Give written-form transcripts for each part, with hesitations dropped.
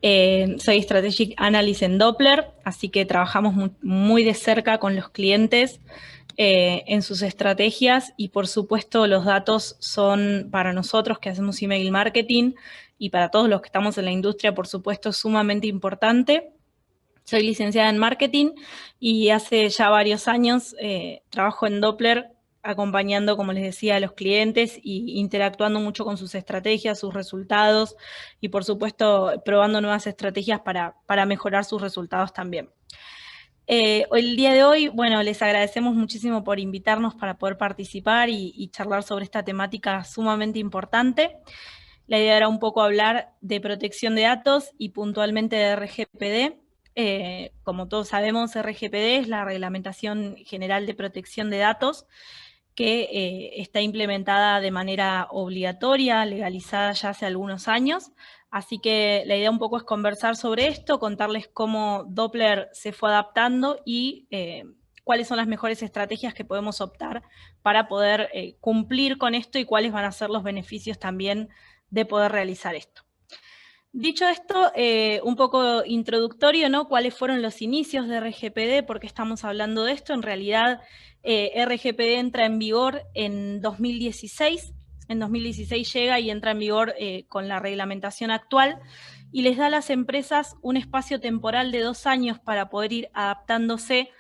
Soy Strategic Analyst en Doppler, así que trabajamos muy de cerca con los clientes en sus estrategias y por supuesto los datos son para nosotros que hacemos email marketing y para todos los que estamos en la industria, por supuesto, sumamente importante. Soy licenciada en marketing y hace ya varios años trabajo en Doppler acompañando, como les decía, a los clientes y interactuando mucho con sus estrategias, sus resultados y, por supuesto, probando nuevas estrategias para mejorar sus resultados también. El día de hoy, bueno, les agradecemos muchísimo por invitarnos para poder participar y charlar sobre esta temática sumamente importante. La idea era un poco hablar de protección de datos y puntualmente de RGPD. Como todos sabemos, RGPD es la Reglamentación General de Protección de Datos que está implementada de manera obligatoria, legalizada ya hace algunos años. Así que la idea un poco es conversar sobre esto, contarles cómo Doppler se fue adaptando y cuáles son las mejores estrategias que podemos optar para poder cumplir con esto y cuáles van a ser los beneficios también de poder realizar esto. Dicho esto, un poco introductorio, ¿no? ¿Cuáles fueron los inicios de RGPD? ¿Por qué estamos hablando de esto? En realidad, RGPD entra en vigor en 2016. En 2016 llega y entra en vigor con la reglamentación actual y les da a las empresas un espacio temporal de 2 años para poder ir adaptándose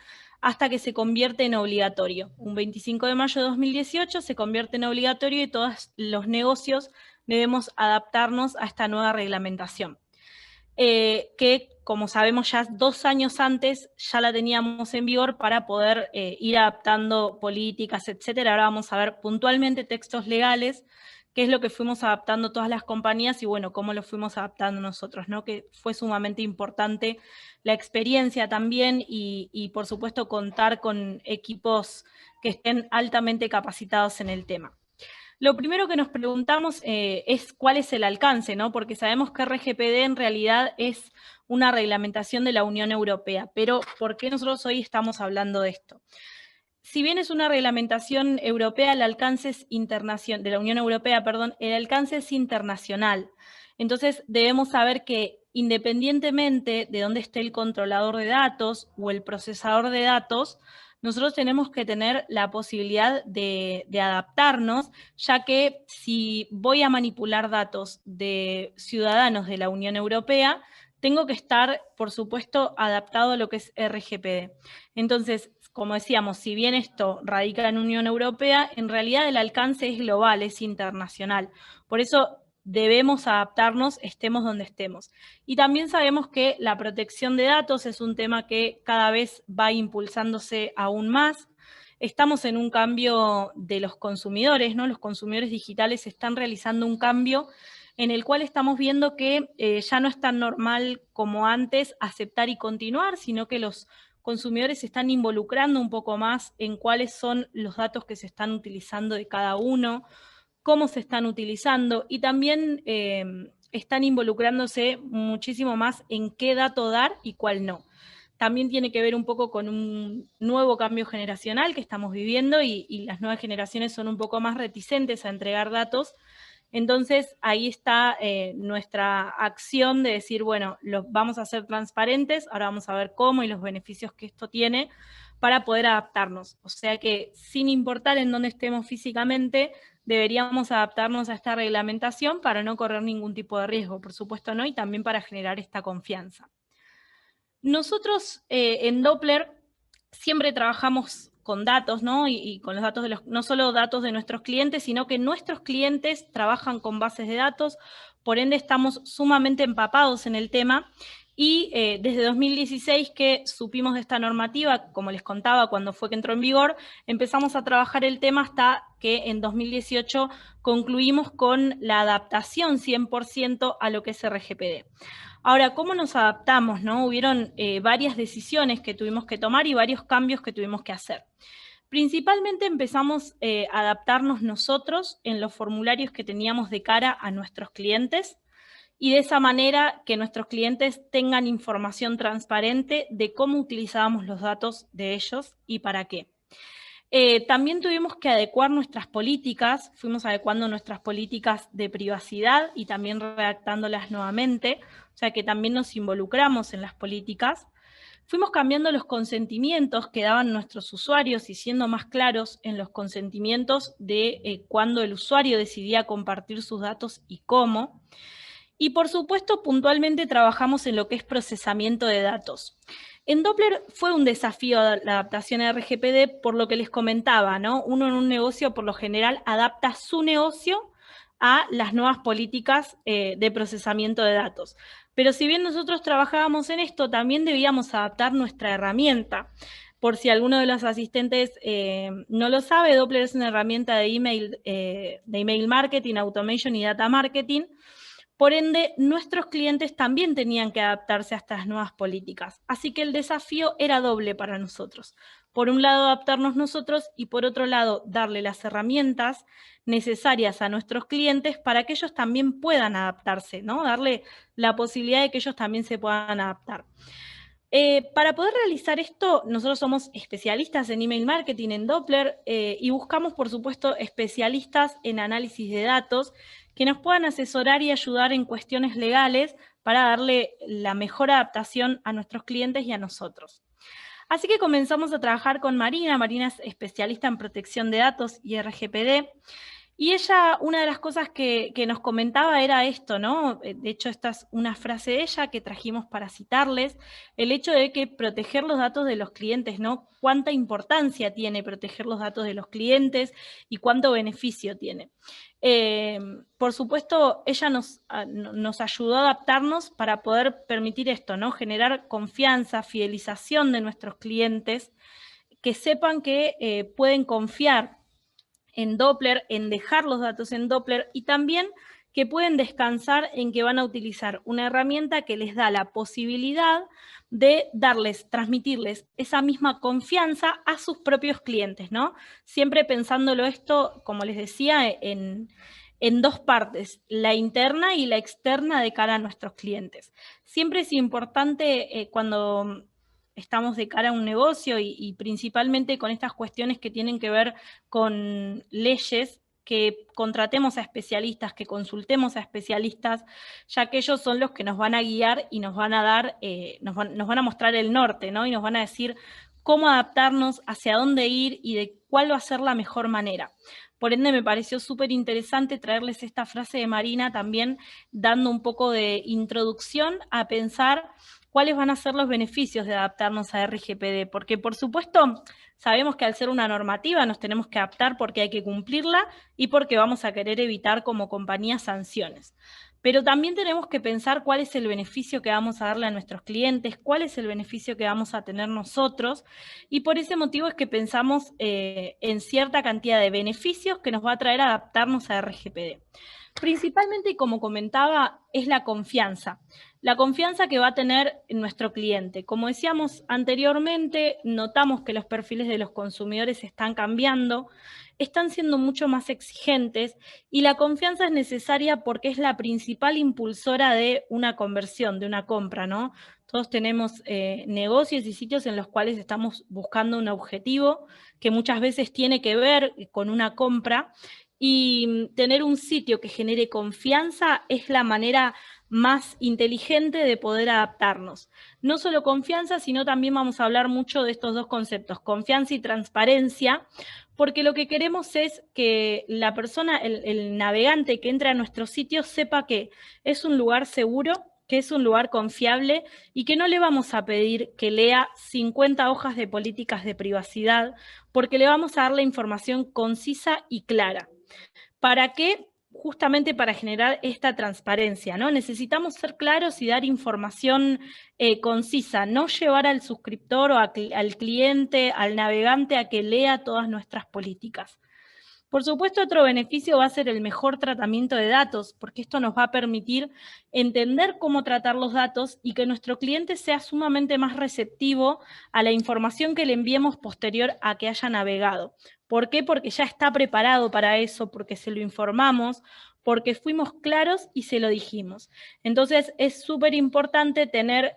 hasta que se convierte en obligatorio. Un 25 de mayo de 2018 se convierte en obligatorio y todos los negocios debemos adaptarnos a esta nueva reglamentación, que como sabemos ya 2 años antes ya la teníamos en vigor para poder ir adaptando políticas, etcétera. Ahora vamos a ver puntualmente textos legales, qué es lo que fuimos adaptando todas las compañías y bueno, cómo lo fuimos adaptando nosotros, ¿no? Que fue sumamente importante la experiencia también y por supuesto contar con equipos que estén altamente capacitados en el tema. Lo primero que nos preguntamos es cuál es el alcance, ¿no? Porque sabemos que RGPD en realidad es una reglamentación de la Unión Europea, pero ¿por qué nosotros hoy estamos hablando de esto? Si bien es una reglamentación europea, el alcance es internacional, de la Unión Europea, perdón, el alcance es internacional. Entonces debemos saber que independientemente de dónde esté el controlador de datos o el procesador de datos, nosotros tenemos que tener la posibilidad de adaptarnos, ya que si voy a manipular datos de ciudadanos de la Unión Europea, tengo que estar, por supuesto, adaptado a lo que es RGPD. Entonces, como decíamos, si bien esto radica en Unión Europea, en realidad el alcance es global, es internacional. Por eso debemos adaptarnos, estemos donde estemos. Y también sabemos que la protección de datos es un tema que cada vez va impulsándose aún más. Estamos en un cambio de los consumidores, ¿no? Los consumidores digitales están realizando un cambio en el cual estamos viendo que ya no es tan normal como antes aceptar y continuar, sino que los consumidores se están involucrando un poco más en cuáles son los datos que se están utilizando de cada uno, cómo se están utilizando y también están involucrándose muchísimo más en qué dato dar y cuál no. También tiene que ver un poco con un nuevo cambio generacional que estamos viviendo y las nuevas generaciones son un poco más reticentes a entregar datos. Entonces, ahí está nuestra acción de decir, bueno, vamos a ser transparentes, ahora vamos a ver cómo y los beneficios que esto tiene para poder adaptarnos. O sea que, sin importar en dónde estemos físicamente, deberíamos adaptarnos a esta reglamentación para no correr ningún tipo de riesgo, por supuesto, ¿no? Y también para generar esta confianza. Nosotros en Doppler siempre trabajamos con datos, ¿no? Y con los datos de no solo datos de nuestros clientes, sino que nuestros clientes trabajan con bases de datos, por ende estamos sumamente empapados en el tema y desde 2016 que supimos de esta normativa, como les contaba, cuando fue que entró en vigor, empezamos a trabajar el tema hasta que en 2018 concluimos con la adaptación 100% a lo que es RGPD. Ahora, ¿cómo nos adaptamos? ¿No? Hubieron varias decisiones que tuvimos que tomar y varios cambios que tuvimos que hacer. Principalmente empezamos a adaptarnos nosotros en los formularios que teníamos de cara a nuestros clientes y de esa manera que nuestros clientes tengan información transparente de cómo utilizábamos los datos de ellos y para qué. También tuvimos que adecuar nuestras políticas, fuimos adecuando nuestras políticas de privacidad y también redactándolas nuevamente, sea que también nos involucramos en las políticas. Fuimos cambiando los consentimientos que daban nuestros usuarios y siendo más claros en los consentimientos de cuándo el usuario decidía compartir sus datos y cómo. Y por supuesto, puntualmente trabajamos en lo que es procesamiento de datos. En Doppler fue un desafío la adaptación a RGPD por lo que les comentaba, ¿no? Uno en un negocio por lo general adapta su negocio a las nuevas políticas de procesamiento de datos. Pero si bien nosotros trabajábamos en esto, también debíamos adaptar nuestra herramienta. Por si alguno de los asistentes no lo sabe, Doppler es una herramienta de email marketing, automation y data marketing. Por ende, nuestros clientes también tenían que adaptarse a estas nuevas políticas. Así que el desafío era doble para nosotros. Por un lado, adaptarnos nosotros y por otro lado, darle las herramientas necesarias a nuestros clientes para que ellos también puedan adaptarse, ¿no? Darle la posibilidad de que ellos también se puedan adaptar. Para poder realizar esto, nosotros somos especialistas en email marketing en Doppler y buscamos, por supuesto, especialistas en análisis de datos que nos puedan asesorar y ayudar en cuestiones legales para darle la mejor adaptación a nuestros clientes y a nosotros. Así que comenzamos a trabajar con Marina. Marina es especialista en protección de datos y RGPD. Y ella, una de las cosas que nos comentaba era esto, ¿no? De hecho, esta es una frase de ella que trajimos para citarles, el hecho de que proteger los datos de los clientes, ¿no? Cuánta importancia tiene proteger los datos de los clientes y cuánto beneficio tiene. Por supuesto, ella nos ayudó a adaptarnos para poder permitir esto, ¿no? Generar confianza, fidelización de nuestros clientes, que sepan que pueden confiar en Doppler, en dejar los datos en Doppler y también que pueden descansar en que van a utilizar una herramienta que les da la posibilidad de transmitirles esa misma confianza a sus propios clientes, ¿no? Siempre pensándolo esto, como les decía, en dos partes, la interna y la externa de cara a nuestros clientes. Siempre es importante cuando estamos de cara a un negocio y principalmente con estas cuestiones que tienen que ver con leyes, que contratemos a especialistas, que consultemos a especialistas, ya que ellos son los que nos van a guiar y nos van a dar, nos van a mostrar el norte, ¿no? Y nos van a decir cómo adaptarnos, hacia dónde ir y de cuál va a ser la mejor manera. Por ende, me pareció súper interesante traerles esta frase de Marina también, dando un poco de introducción a pensar cuáles van a ser los beneficios de adaptarnos a RGPD, porque por supuesto sabemos que al ser una normativa nos tenemos que adaptar porque hay que cumplirla y porque vamos a querer evitar como compañía sanciones. Pero también tenemos que pensar cuál es el beneficio que vamos a darle a nuestros clientes, cuál es el beneficio que vamos a tener nosotros, y por ese motivo es que pensamos en cierta cantidad de beneficios que nos va a traer adaptarnos a RGPD. Principalmente, como comentaba, es la confianza. La confianza que va a tener nuestro cliente. Como decíamos anteriormente, notamos que los perfiles de los consumidores están cambiando, están siendo mucho más exigentes y la confianza es necesaria porque es la principal impulsora de una conversión, de una compra, ¿no? Todos tenemos negocios y sitios en los cuales estamos buscando un objetivo que muchas veces tiene que ver con una compra y tener un sitio que genere confianza es la manera más inteligente de poder adaptarnos. No solo confianza, sino también vamos a hablar mucho de estos dos conceptos, confianza y transparencia, porque lo que queremos es que la persona, el navegante que entra a nuestro sitio sepa que es un lugar seguro, que es un lugar confiable y que no le vamos a pedir que lea 50 hojas de políticas de privacidad, porque le vamos a dar la información concisa y clara. ¿Para qué? Justamente para generar esta transparencia, ¿no? Necesitamos ser claros y dar información concisa, no llevar al suscriptor o al cliente, al navegante a que lea todas nuestras políticas. Por supuesto, otro beneficio va a ser el mejor tratamiento de datos, porque esto nos va a permitir entender cómo tratar los datos y que nuestro cliente sea sumamente más receptivo a la información que le enviemos posterior a que haya navegado. ¿Por qué? Porque ya está preparado para eso, porque se lo informamos, porque fuimos claros y se lo dijimos. Entonces, es súper importante tener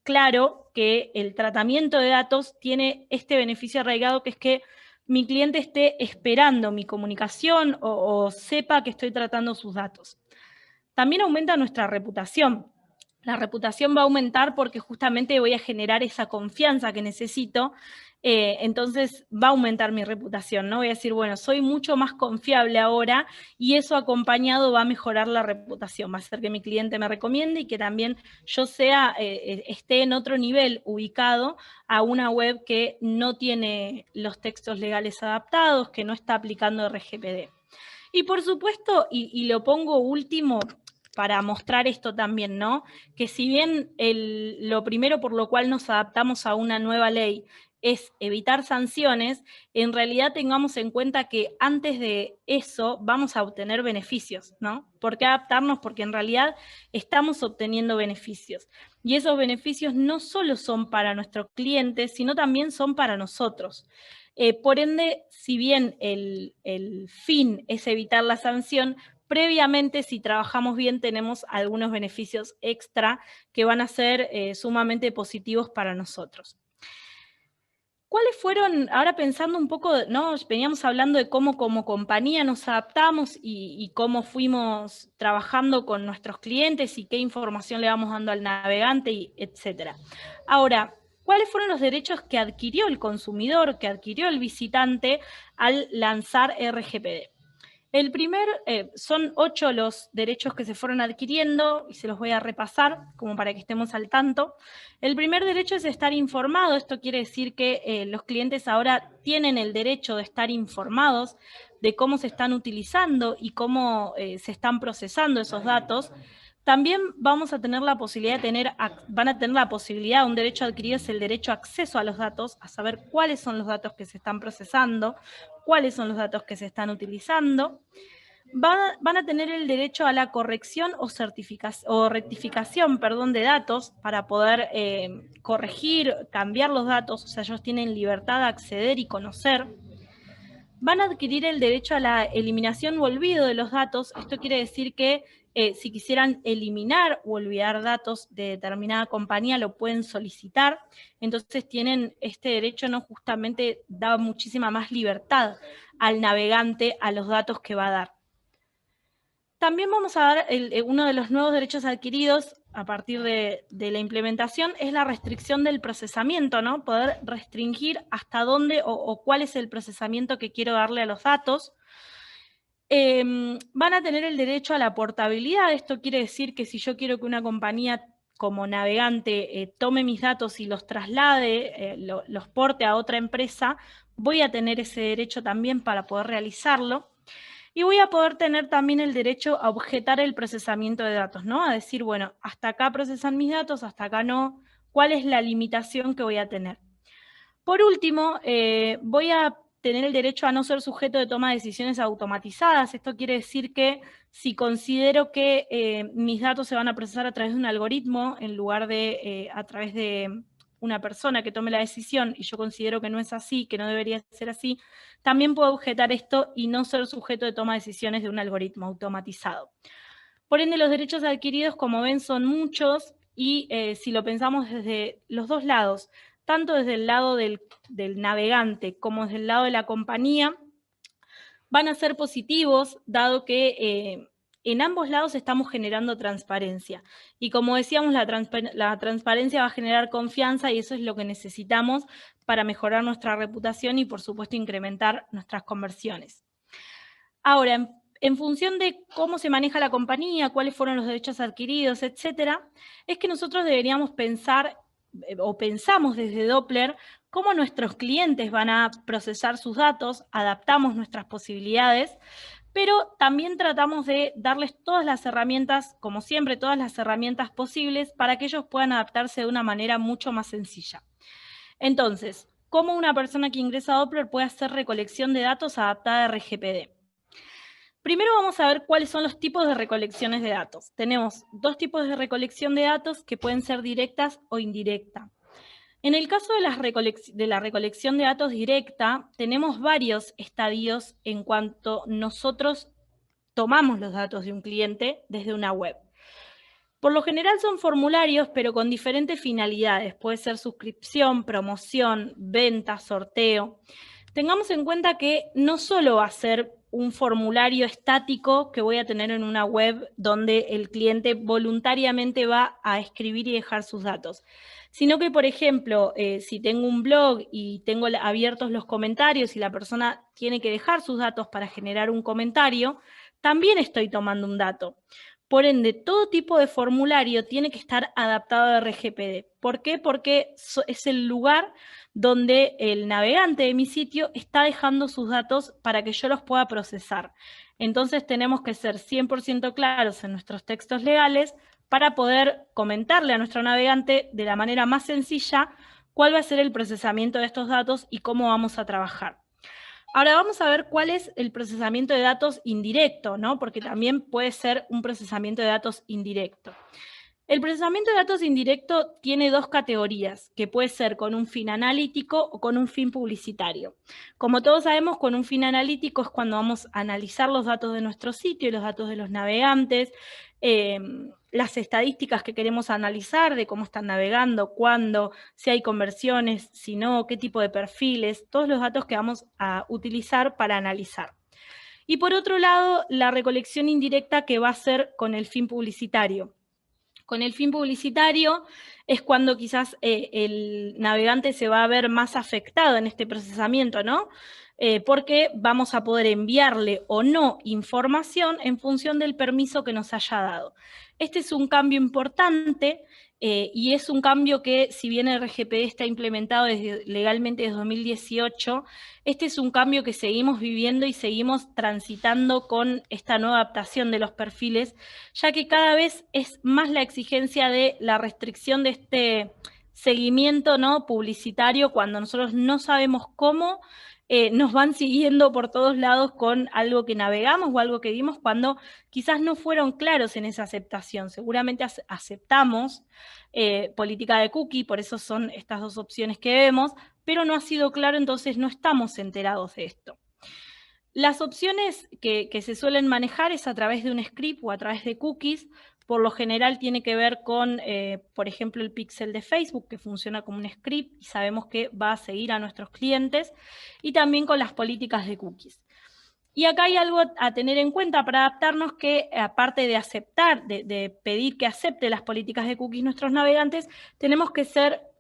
claro que el tratamiento de datos tiene este beneficio arraigado, que es que mi cliente esté esperando mi comunicación o sepa que estoy tratando sus datos. También aumenta nuestra reputación. La reputación va a aumentar porque justamente voy a generar esa confianza que necesito, entonces va a aumentar mi reputación, ¿no? Voy a decir, bueno, soy mucho más confiable ahora y eso acompañado va a mejorar la reputación, va a hacer que mi cliente me recomiende y que también yo esté en otro nivel ubicado a una web que no tiene los textos legales adaptados, que no está aplicando RGPD. Y por supuesto, y lo pongo último para mostrar esto también, ¿no? Que si bien lo primero por lo cual nos adaptamos a una nueva ley es evitar sanciones, en realidad tengamos en cuenta que antes de eso vamos a obtener beneficios, ¿no? ¿Por qué adaptarnos? Porque en realidad estamos obteniendo beneficios. Y esos beneficios no solo son para nuestros clientes, sino también son para nosotros. Por ende, si bien el fin es evitar la sanción, previamente, si trabajamos bien, tenemos algunos beneficios extra que van a ser sumamente positivos para nosotros. ¿Cuáles fueron, ahora pensando un poco, ¿no? Veníamos hablando de cómo como compañía nos adaptamos y cómo fuimos trabajando con nuestros clientes y qué información le vamos dando al navegante, etcétera. Ahora, ¿cuáles fueron los derechos que adquirió el consumidor, que adquirió el visitante al lanzar RGPD? Son 8 los derechos que se fueron adquiriendo y se los voy a repasar como para que estemos al tanto. El primer derecho es estar informado. Esto quiere decir que los clientes ahora tienen el derecho de estar informados de cómo se están utilizando y cómo se están procesando esos datos. También vamos a tener la posibilidad van a tener la posibilidad, un derecho adquirido es el derecho a acceso a los datos, a saber cuáles son los datos que se están procesando, cuáles son los datos que se están utilizando. Van a tener el derecho a la corrección o rectificación de datos para poder corregir, cambiar los datos, o sea, ellos tienen libertad de acceder y conocer. Van a adquirir el derecho a la eliminación o olvido de los datos. Esto quiere decir que si quisieran eliminar o olvidar datos de determinada compañía, lo pueden solicitar. Entonces tienen este derecho, ¿no? Justamente da muchísima más libertad al navegante a los datos que va a dar. También vamos a dar uno de los nuevos derechos adquiridos a partir de la implementación es la restricción del procesamiento, ¿no? Poder restringir hasta dónde o cuál es el procesamiento que quiero darle a los datos. Van a tener el derecho a la portabilidad. Esto quiere decir que si yo quiero que una compañía como navegante tome mis datos y los traslade, los porte a otra empresa, voy a tener ese derecho también para poder realizarlo. Y voy a poder tener también el derecho a objetar el procesamiento de datos, ¿no? A decir, bueno, hasta acá procesan mis datos, hasta acá no. ¿Cuál es la limitación que voy a tener? Por último, voy a tener el derecho a no ser sujeto de toma de decisiones automatizadas. Esto quiere decir que si considero que mis datos se van a procesar a través de un algoritmo en lugar de a través de una persona que tome la decisión y yo considero que no es así, que no debería ser así, también puedo objetar esto y no ser sujeto de toma de decisiones de un algoritmo automatizado. Por ende, los derechos adquiridos, como ven, son muchos y si lo pensamos desde los dos lados, tanto desde el lado del navegante como desde el lado de la compañía, van a ser positivos, dado que en ambos lados estamos generando transparencia. Y como decíamos, la transparencia va a generar confianza y eso es lo que necesitamos para mejorar nuestra reputación y, por supuesto, incrementar nuestras conversiones. Ahora, en función de cómo se maneja la compañía, cuáles fueron los derechos adquiridos, etcétera, es que nosotros deberíamos pensar, o pensamos desde Doppler, cómo nuestros clientes van a procesar sus datos, adaptamos nuestras posibilidades, pero también tratamos de darles todas las herramientas, como siempre, todas las herramientas posibles para que ellos puedan adaptarse de una manera mucho más sencilla. Entonces, ¿cómo una persona que ingresa a Doppler puede hacer recolección de datos adaptada a RGPD? Primero vamos a ver cuáles son los tipos de recolecciones de datos. Tenemos dos tipos de recolección de datos que pueden ser directas o indirectas. En el caso de la recolección de datos directa, tenemos varios estadios en cuanto nosotros tomamos los datos de un cliente desde una web. Por lo general son formularios, pero con diferentes finalidades. Puede ser suscripción, promoción, venta, sorteo. Tengamos en cuenta que no solo va a ser un formulario estático que voy a tener en una web donde el cliente voluntariamente va a escribir y dejar sus datos. Sino que, por ejemplo, si tengo un blog y tengo abiertos los comentarios y la persona tiene que dejar sus datos para generar un comentario, también estoy tomando un dato. Por ende, todo tipo de formulario tiene que estar adaptado a RGPD. ¿Por qué? Porque es el lugar donde el navegante de mi sitio está dejando sus datos para que yo los pueda procesar. Entonces tenemos que ser 100% claros en nuestros textos legales para poder comentarle a nuestro navegante de la manera más sencilla cuál va a ser el procesamiento de estos datos y cómo vamos a trabajar. Ahora vamos a ver cuál es el procesamiento de datos indirecto, ¿no? Porque también puede ser un procesamiento de datos indirecto. El procesamiento de datos indirecto tiene dos categorías, que puede ser con un fin analítico o con un fin publicitario. Como todos sabemos, con un fin analítico es cuando vamos a analizar los datos de nuestro sitio y los datos de los navegantes, las estadísticas que queremos analizar de cómo están navegando, cuándo, si hay conversiones, si no, qué tipo de perfiles, todos los datos que vamos a utilizar para analizar. Y por otro lado, la recolección indirecta que va a ser con el fin publicitario. Con el fin publicitario es cuando quizás el navegante se va a ver más afectado en este procesamiento, ¿no? Porque vamos a poder enviarle o no información en función del permiso que nos haya dado. Este es un cambio importante y es un cambio que, si bien el RGPD está implementado legalmente desde 2018, este es un cambio que seguimos viviendo y seguimos transitando con esta nueva adaptación de los perfiles, ya que cada vez es más la exigencia de la restricción de este seguimiento, ¿no?, publicitario, cuando nosotros no sabemos cómo nos van siguiendo por todos lados con algo que navegamos o algo que vimos cuando quizás no fueron claros en esa aceptación. Seguramente aceptamos política de cookie, por eso son estas dos opciones que vemos, pero no ha sido claro, entonces no estamos enterados de esto. Las opciones que se suelen manejar es a través de un script o a través de cookies. Por lo general tiene que ver con, por ejemplo, el pixel de Facebook, que funciona como un script y sabemos que va a seguir a nuestros clientes, y también con las políticas de cookies. Y acá hay algo a tener en cuenta para adaptarnos, que aparte de aceptar, de pedir que acepte las políticas de cookies nuestros navegantes, tenemos que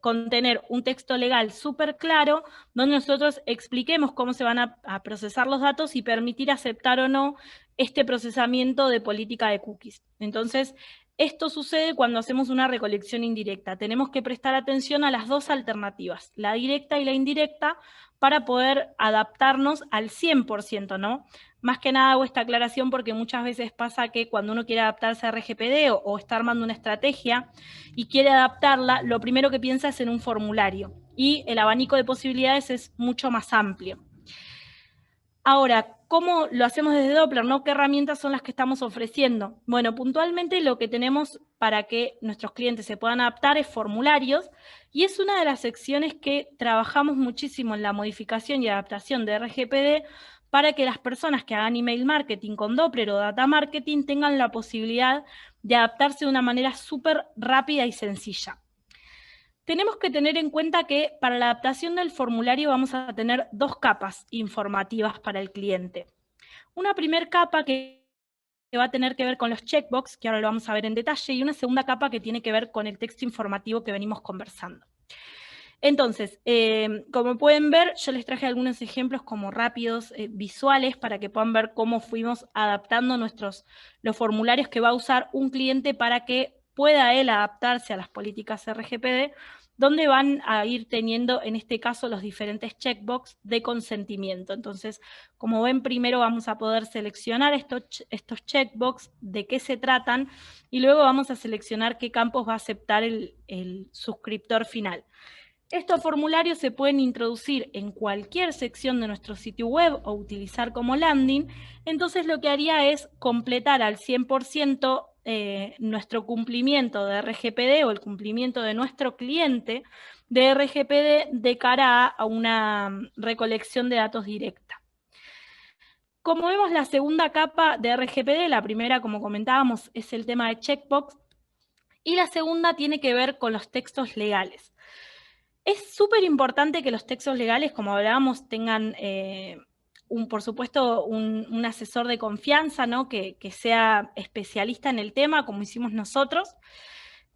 contener un texto legal súper claro donde nosotros expliquemos cómo se van a procesar los datos y permitir aceptar o no este procesamiento de política de cookies. Entonces, esto sucede cuando hacemos una recolección indirecta. Tenemos que prestar atención a las dos alternativas, la directa y la indirecta, para poder adaptarnos al 100%, ¿no? Más que nada hago esta aclaración porque muchas veces pasa que cuando uno quiere adaptarse a RGPD o está armando una estrategia y quiere adaptarla, lo primero que piensa es en un formulario y el abanico de posibilidades es mucho más amplio. Ahora, ¿cómo lo hacemos desde Doppler, no? ¿Qué herramientas son las que estamos ofreciendo? Bueno, puntualmente lo que tenemos para que nuestros clientes se puedan adaptar es formularios, y es una de las secciones que trabajamos muchísimo en la modificación y adaptación de RGPD para que las personas que hagan email marketing con Doppler o data marketing tengan la posibilidad de adaptarse de una manera súper rápida y sencilla. Tenemos que tener en cuenta que para la adaptación del formulario vamos a tener dos capas informativas para el cliente. Una primera capa que va a tener que ver con los checkbox, que ahora lo vamos a ver en detalle, y una segunda capa que tiene que ver con el texto informativo que venimos conversando. Entonces, como pueden ver, yo les traje algunos ejemplos como rápidos, visuales, para que puedan ver cómo fuimos adaptando los formularios que va a usar un cliente para que pueda él adaptarse a las políticas RGPD, donde van a ir teniendo, en este caso, los diferentes checkbox de consentimiento. Entonces, como ven, primero vamos a poder seleccionar estos checkbox, de qué se tratan, y luego vamos a seleccionar qué campos va a aceptar el suscriptor final. Estos formularios se pueden introducir en cualquier sección de nuestro sitio web o utilizar como landing. Entonces lo que haría es completar al 100% nuestro cumplimiento de RGPD o el cumplimiento de nuestro cliente de RGPD de cara a una recolección de datos directa. Como vemos, la segunda capa de RGPD, la primera, como comentábamos, es el tema de checkbox, y la segunda tiene que ver con los textos legales. Es súper importante que los textos legales, como hablábamos, tengan por supuesto, un asesor de confianza, ¿no? que sea especialista en el tema, como hicimos nosotros.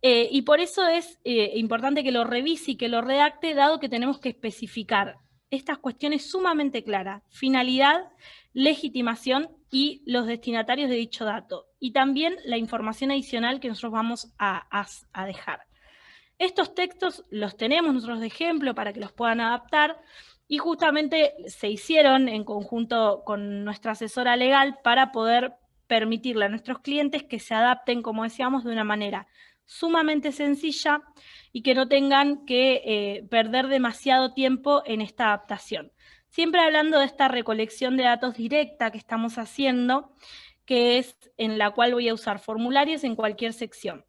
Y por eso es importante que lo revise y que lo redacte, dado que tenemos que especificar estas cuestiones sumamente claras: finalidad, legitimación y los destinatarios de dicho dato, y también la información adicional que nosotros vamos a dejar. Estos textos los tenemos nosotros de ejemplo para que los puedan adaptar, y justamente se hicieron en conjunto con nuestra asesora legal para poder permitirle a nuestros clientes que se adapten, como decíamos, de una manera sumamente sencilla y que no tengan que perder demasiado tiempo en esta adaptación. Siempre hablando de esta recolección de datos directa que estamos haciendo, que es en la cual voy a usar formularios en cualquier sección.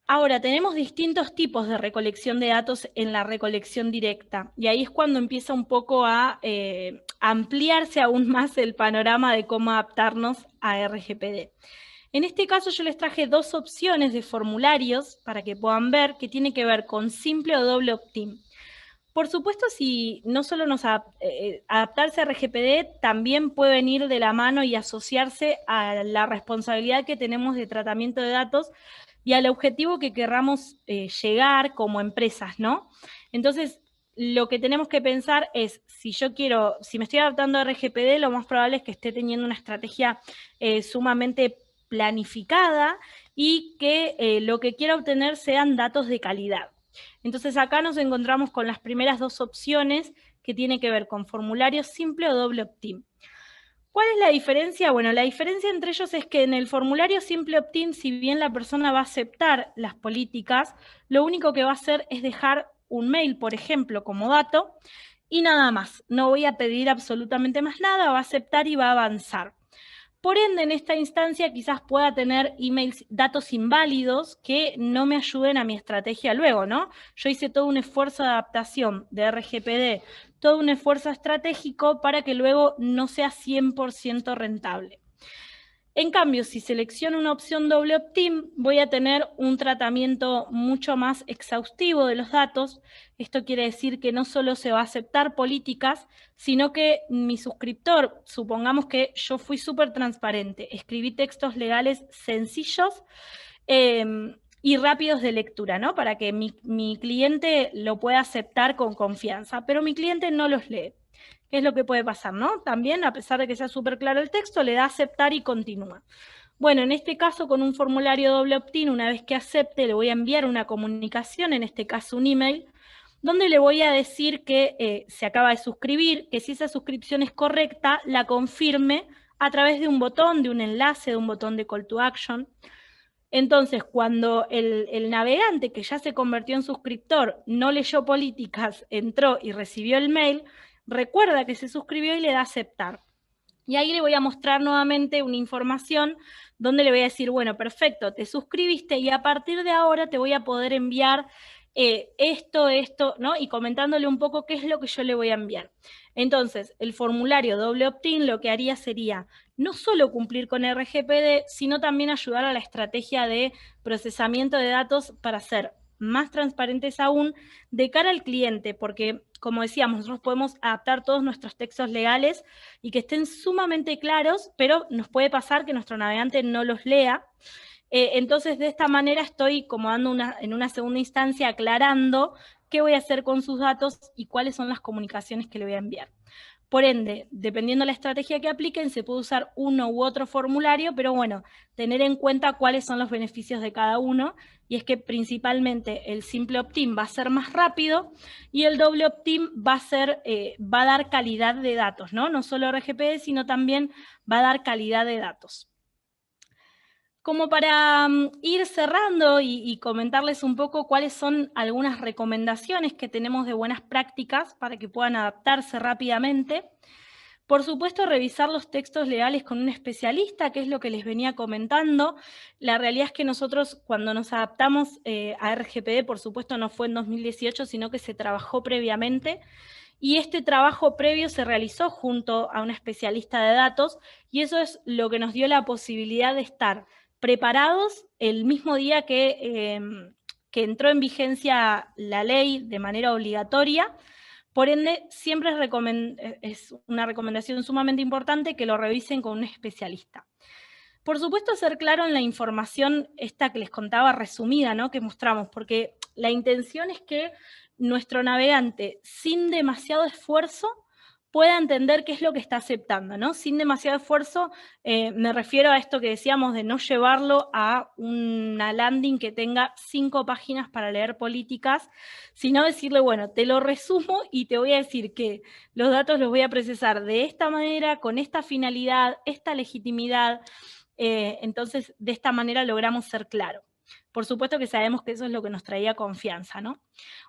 Ahora, tenemos distintos tipos de recolección de datos en la recolección directa, y ahí es cuando empieza un poco a ampliarse aún más el panorama de cómo adaptarnos a RGPD. En este caso yo les traje dos opciones de formularios para que puedan ver, que tiene que ver con simple o doble opt-in. Por supuesto, si no solo adaptarse a RGPD, también puede venir de la mano y asociarse a la responsabilidad que tenemos de tratamiento de datos y al objetivo que querramos llegar como empresas, ¿no? Entonces, lo que tenemos que pensar es, si me estoy adaptando a RGPD, lo más probable es que esté teniendo una estrategia sumamente planificada y que lo que quiera obtener sean datos de calidad. Entonces acá nos encontramos con las primeras dos opciones, que tienen que ver con formulario simple o doble opt-in. ¿Cuál es la diferencia? Bueno, la diferencia entre ellos es que en el formulario simple opt-in, si bien la persona va a aceptar las políticas, lo único que va a hacer es dejar un mail, por ejemplo, como dato, y nada más. No voy a pedir absolutamente más nada, va a aceptar y va a avanzar. Por ende, en esta instancia quizás pueda tener emails, datos inválidos que no me ayuden a mi estrategia luego, ¿no? Yo hice todo un esfuerzo de adaptación de RGPD, todo un esfuerzo estratégico para que luego no sea 100% rentable. En cambio, si selecciono una opción doble opt-in, voy a tener un tratamiento mucho más exhaustivo de los datos. Esto quiere decir que no solo se va a aceptar políticas, sino que mi suscriptor, supongamos que yo fui súper transparente, escribí textos legales sencillos y rápidos de lectura, ¿no? Para que mi cliente lo pueda aceptar con confianza, pero mi cliente no los lee. ¿Qué es lo que puede pasar, no? También, a pesar de que sea súper claro el texto, le da a aceptar y continúa. Bueno, en este caso, con un formulario doble opt-in, una vez que acepte, le voy a enviar una comunicación, en este caso un email, donde le voy a decir que se acaba de suscribir, que si esa suscripción es correcta, la confirme a través de un botón, de un enlace, de un botón de call to action. Entonces, cuando el navegante, que ya se convirtió en suscriptor, no leyó políticas, entró y recibió el mail, recuerda que se suscribió y le da a aceptar. Y ahí le voy a mostrar nuevamente una información donde le voy a decir, bueno, perfecto, te suscribiste y a partir de ahora te voy a poder enviar esto, ¿no? Y comentándole un poco qué es lo que yo le voy a enviar. Entonces, el formulario doble opt-in lo que haría sería no solo cumplir con RGPD, sino también ayudar a la estrategia de procesamiento de datos para ser más transparentes aún de cara al cliente, porque, como decíamos, nosotros podemos adaptar todos nuestros textos legales y que estén sumamente claros, pero nos puede pasar que nuestro navegante no los lea. Entonces, de esta manera estoy como dando en una segunda instancia aclarando qué voy a hacer con sus datos y cuáles son las comunicaciones que le voy a enviar. Por ende, dependiendo de la estrategia que apliquen, se puede usar uno u otro formulario, pero bueno, tener en cuenta cuáles son los beneficios de cada uno, y es que principalmente el simple opt-in va a ser más rápido y el doble opt-in va a dar calidad de datos, ¿no? No solo RGPD, sino también va a dar calidad de datos. Como para ir cerrando y comentarles un poco cuáles son algunas recomendaciones que tenemos de buenas prácticas para que puedan adaptarse rápidamente. Por supuesto, revisar los textos legales con un especialista, que es lo que les venía comentando. La realidad es que nosotros, cuando nos adaptamos a RGPD, por supuesto no fue en 2018, sino que se trabajó previamente. Y este trabajo previo se realizó junto a un especialista de datos, y eso es lo que nos dio la posibilidad de estar preparados el mismo día que entró en vigencia la ley de manera obligatoria, Por ende, siempre es una recomendación sumamente importante que lo revisen con un especialista. Por supuesto, ser claro en la información esta que les contaba resumida, ¿no? Que mostramos, porque la intención es que nuestro navegante, sin demasiado esfuerzo, pueda entender qué es lo que está aceptando, ¿no? Sin demasiado esfuerzo, me refiero a esto que decíamos de no llevarlo a una landing que tenga 5 páginas para leer políticas, sino decirle, bueno, te lo resumo y te voy a decir que los datos los voy a procesar de esta manera, con esta finalidad, esta legitimidad. Entonces, de esta manera logramos ser claros. Por supuesto que sabemos que eso es lo que nos traía confianza, ¿no?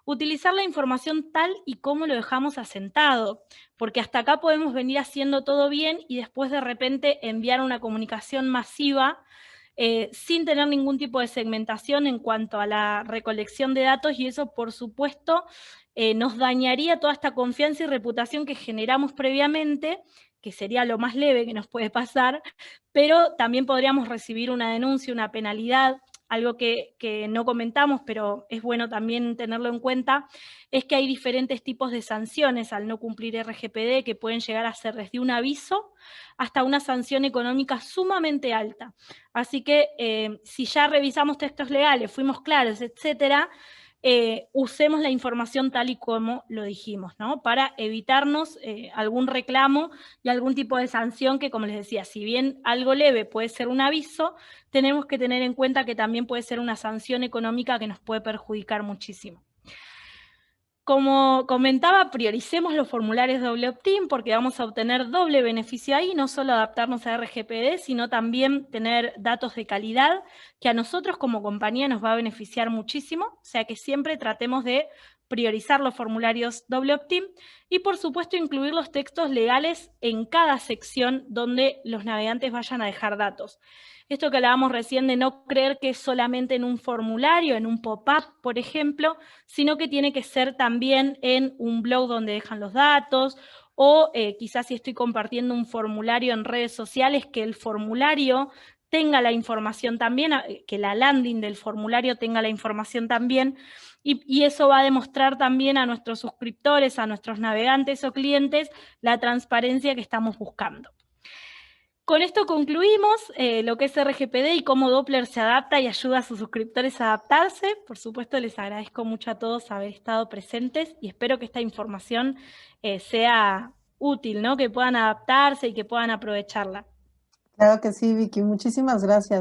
Utilizar la información tal y como lo dejamos asentado, porque hasta acá podemos venir haciendo todo bien y después de repente enviar una comunicación masiva sin tener ningún tipo de segmentación en cuanto a la recolección de datos, y eso, por supuesto, nos dañaría toda esta confianza y reputación que generamos previamente, que sería lo más leve que nos puede pasar, pero también podríamos recibir una denuncia, una penalidad. Algo que no comentamos, pero es bueno también tenerlo en cuenta, es que hay diferentes tipos de sanciones al no cumplir RGPD que pueden llegar a ser desde un aviso hasta una sanción económica sumamente alta. Así que si ya revisamos textos legales, fuimos claros, etcétera, usemos la información tal y como lo dijimos, ¿no? Para evitarnos algún reclamo y algún tipo de sanción que, como les decía, si bien algo leve puede ser un aviso, tenemos que tener en cuenta que también puede ser una sanción económica que nos puede perjudicar muchísimo. Como comentaba, prioricemos los formularios doble opt-in porque vamos a obtener doble beneficio ahí, no solo adaptarnos a RGPD, sino también tener datos de calidad que a nosotros como compañía nos va a beneficiar muchísimo, o sea que siempre tratemos de priorizar los formularios doble opt-in y, por supuesto, incluir los textos legales en cada sección donde los navegantes vayan a dejar datos. Esto que hablábamos recién de no creer que es solamente en un formulario, en un pop-up, por ejemplo, sino que tiene que ser también en un blog donde dejan los datos, o quizás si estoy compartiendo un formulario en redes sociales, que el formulario tenga la información también, que la landing del formulario tenga la información también, y eso va a demostrar también a nuestros suscriptores, a nuestros navegantes o clientes, la transparencia que estamos buscando. Con esto concluimos lo que es RGPD y cómo Doppler se adapta y ayuda a sus suscriptores a adaptarse. Por supuesto, les agradezco mucho a todos haber estado presentes y espero que esta información sea útil, ¿no? Que puedan adaptarse y que puedan aprovecharla. Claro que sí, Vicky. Muchísimas gracias.